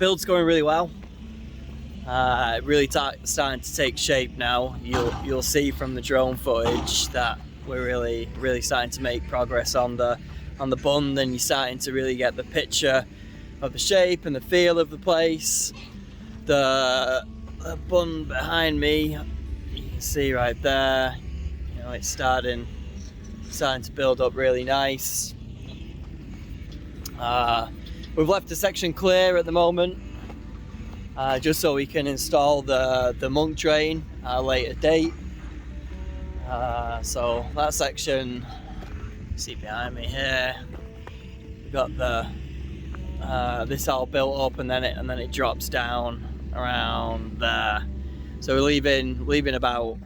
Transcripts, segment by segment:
build's going really well. Really starting to take shape now. You'll see from the drone footage that we're really starting to make progress on the bund, and you're starting to really get the picture of the shape and the feel of the place. The bund behind me, you can see right there, you know, it's starting to build up really nice. We've left a section clear at the moment, just so we can install the monk drain at a later date. So that section, you see behind me here, we've got this all built up, and then it drops down around there. So we're leaving about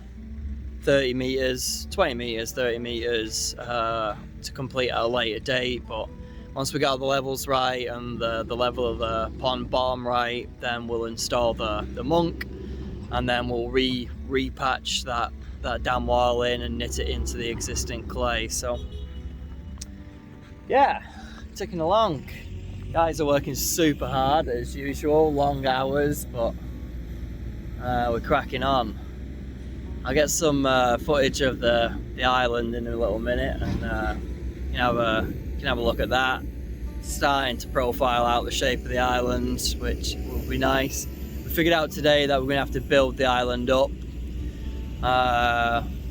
30 meters, 20 meters, 30 meters to complete at a later date. But once we got the levels right and the level of the pond bottom right, then we'll install the monk, and then we'll repatch that dam wall in and knit it into the existing clay. So yeah, ticking along. Guys are working super hard as usual, long hours, but we're cracking on. I'll get some footage of the island in a little minute, and you can have a look at that. Starting to profile out the shape of the island, which will be nice. We figured out today that we're going to have to build the island up.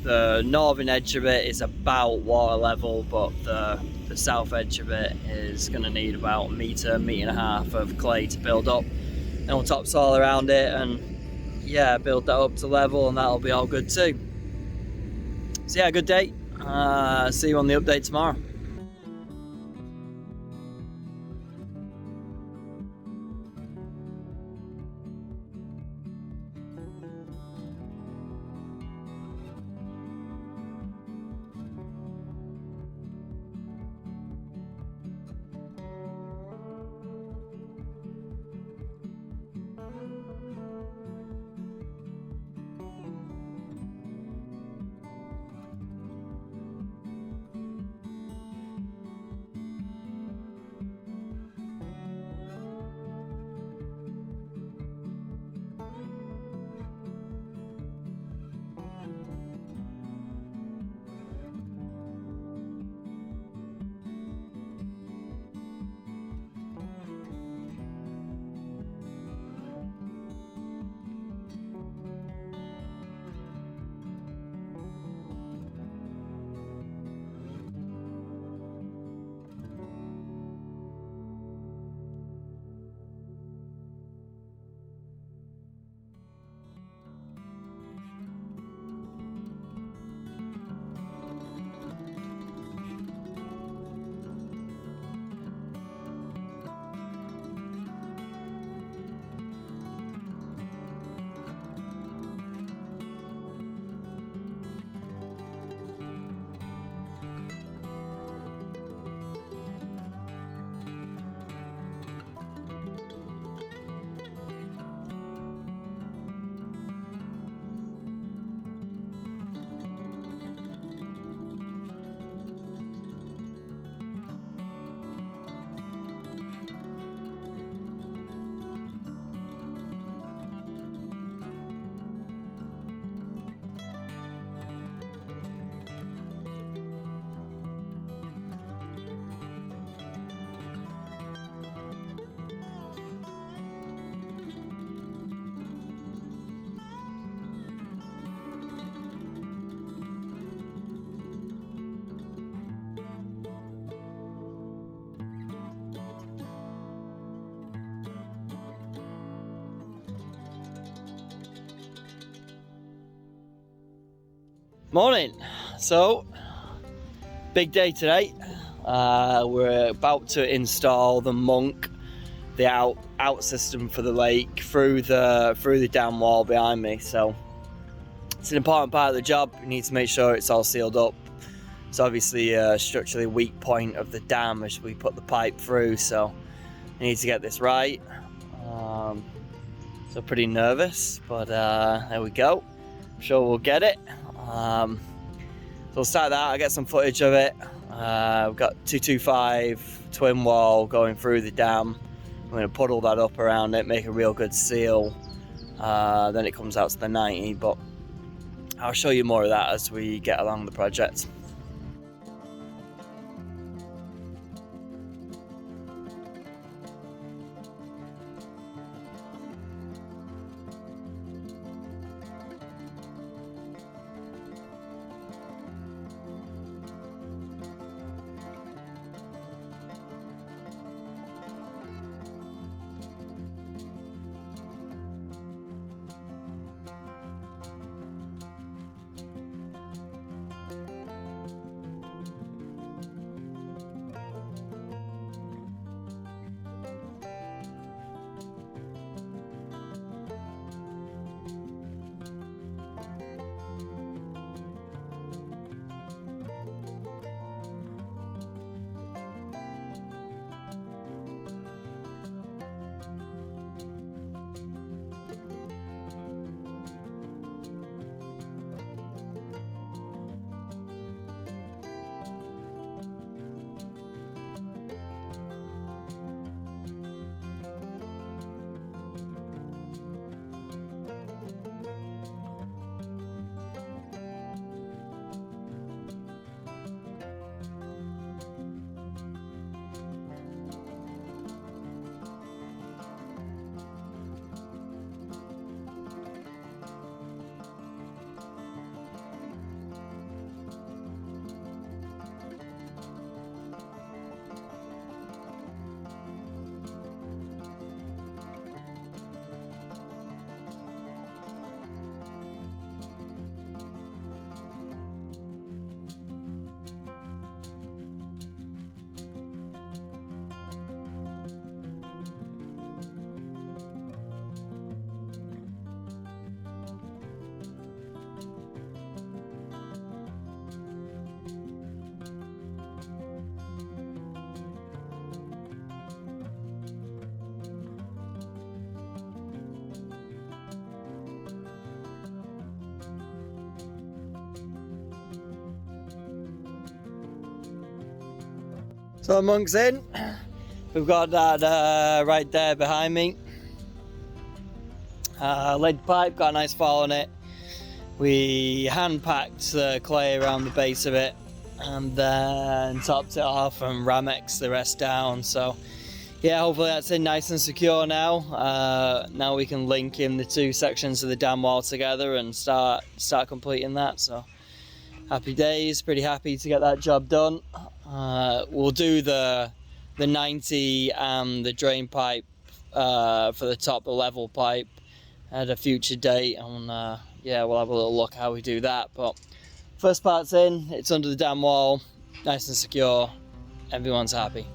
The northern edge of it is about water level, but the south edge of it is going to need about a meter and a half of clay to build up. And we'll topsoil around it and yeah, build that up to level, and that'll be all good too. So yeah, good day. See you on the update tomorrow. Morning. So big day today. We're about to install the monk, the out system for the lake through the dam wall behind me. So it's an important part of the job. We need to make sure it's all sealed up. It's obviously a structurally weak point of the dam as we put the pipe through, so I need to get this right. So pretty nervous, but there we go. I'm sure we'll get it. So we'll start that. I'll get some footage of it. We've got 225 twin wall going through the dam, I'm going to puddle that up around it, make a real good seal. Then it comes out to the 90, but I'll show you more of that as we get along the project. So the monk's in. We've got that right there behind me. Lead pipe, got a nice fall on it. We hand packed the clay around the base of it and then topped it off and Ramex the rest down. So yeah, hopefully that's in nice and secure now. Now we can link in the two sections of the dam wall together and start completing that. So happy days, pretty happy to get that job done. We'll do the 90 and the drain pipe for the top, the level pipe at a future date, and yeah, we'll have a little look how we do that. But first part's in, it's under the dam wall, nice and secure, everyone's happy.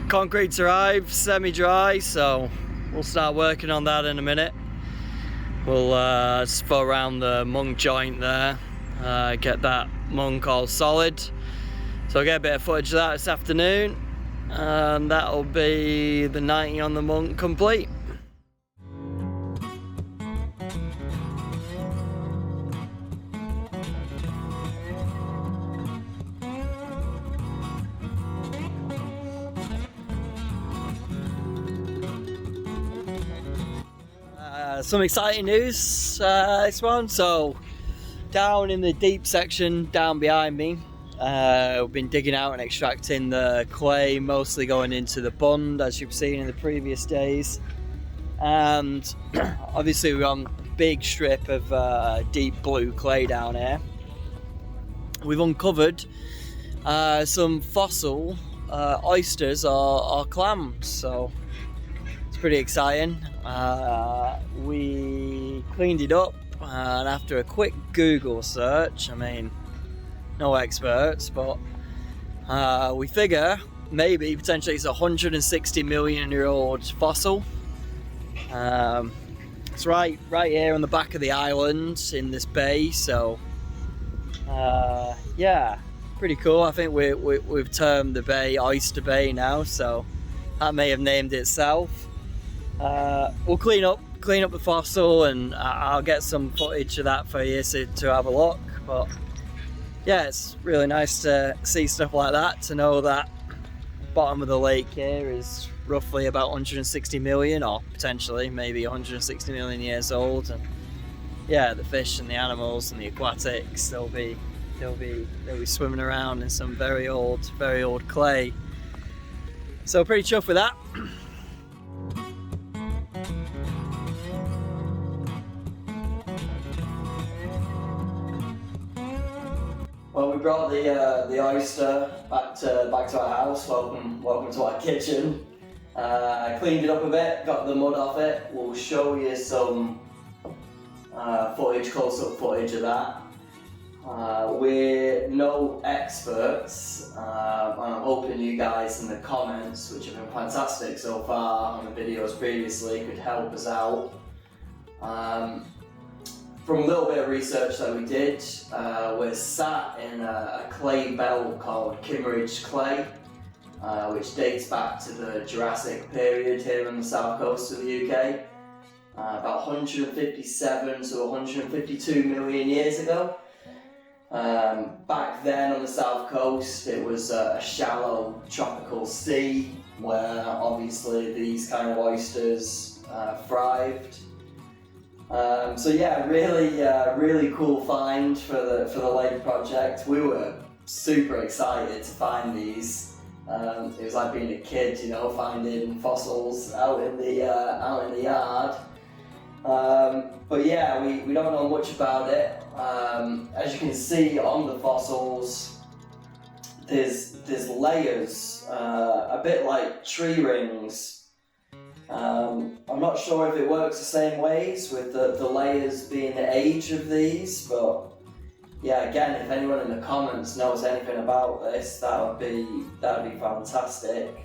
Concrete's arrived, semi-dry, so we'll start working on that in a minute. We'll spot around the monk joint there, get that monk all solid. So I'll get a bit of footage of that this afternoon, and that'll be the 90 on the monk complete. Some exciting news this one. So down in the deep section down behind me, we've been digging out and extracting the clay, mostly going into the bund as you've seen in the previous days, and obviously we're on a big strip of deep blue clay down here. We've uncovered some fossil oysters or clams, so it's pretty exciting. We cleaned it up, and after a quick Google search, I mean, no experts, but we figure maybe potentially it's a 160 million year old fossil. It's right here on the back of the island in this bay, so Yeah, pretty cool. I think we've termed the bay Oyster Bay now, so that may have named itself. We'll clean up the fossil, and I'll get some footage of that for you to have a look. But yeah, it's really nice to see stuff like that, to know that bottom of the lake here is roughly about 160 million, or potentially maybe 160 million years old. And yeah, the fish and the animals and the aquatics, they'll be swimming around in some very old clay. So pretty chuffed with that. Well, we brought the oyster back to our house. Welcome to our kitchen. Cleaned it up a bit, got the mud off it. We'll show you some close-up footage of that. We're no experts, and I'm hoping you guys in the comments, which have been fantastic so far on the videos previously, could help us out. From a little bit of research that we did, we're sat in a clay belt called Kimmeridge clay, which dates back to the Jurassic period here on the south coast of the UK, about 157 to 152 million years ago. Back then on the south coast, it was a shallow tropical sea where obviously these kind of oysters thrived. So yeah, really cool find for the lake project. We were super excited to find these. It was like being a kid, you know, finding fossils out in the yard. But yeah, we don't know much about it. As you can see on the fossils, there's layers, a bit like tree rings. I'm not sure if it works the same ways with the layers being the age of these, but yeah, again, if anyone in the comments knows anything about this, that would be fantastic.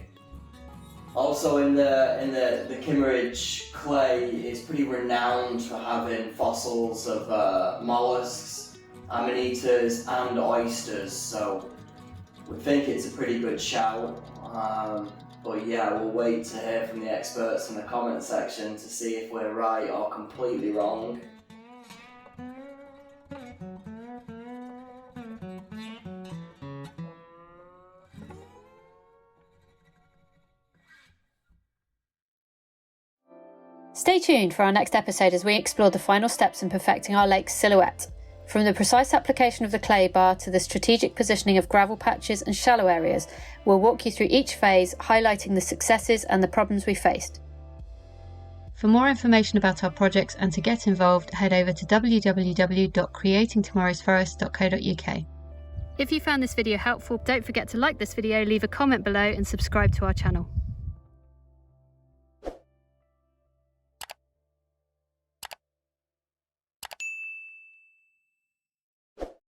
Also, in the Kimmeridge clay, it's pretty renowned for having fossils of mollusks, amaniters, and oysters. So we think it's a pretty good shout. But yeah, we'll wait to hear from the experts in the comment section to see if we're right or completely wrong. Stay tuned for our next episode as we explore the final steps in perfecting our lake's silhouette. From the precise application of the clay bar to the strategic positioning of gravel patches and shallow areas, we'll walk you through each phase, highlighting the successes and the problems we faced. For more information about our projects and to get involved, head over to www.creatingtomorrowsforest.co.uk. If you found this video helpful, don't forget to like this video, leave a comment below and subscribe to our channel.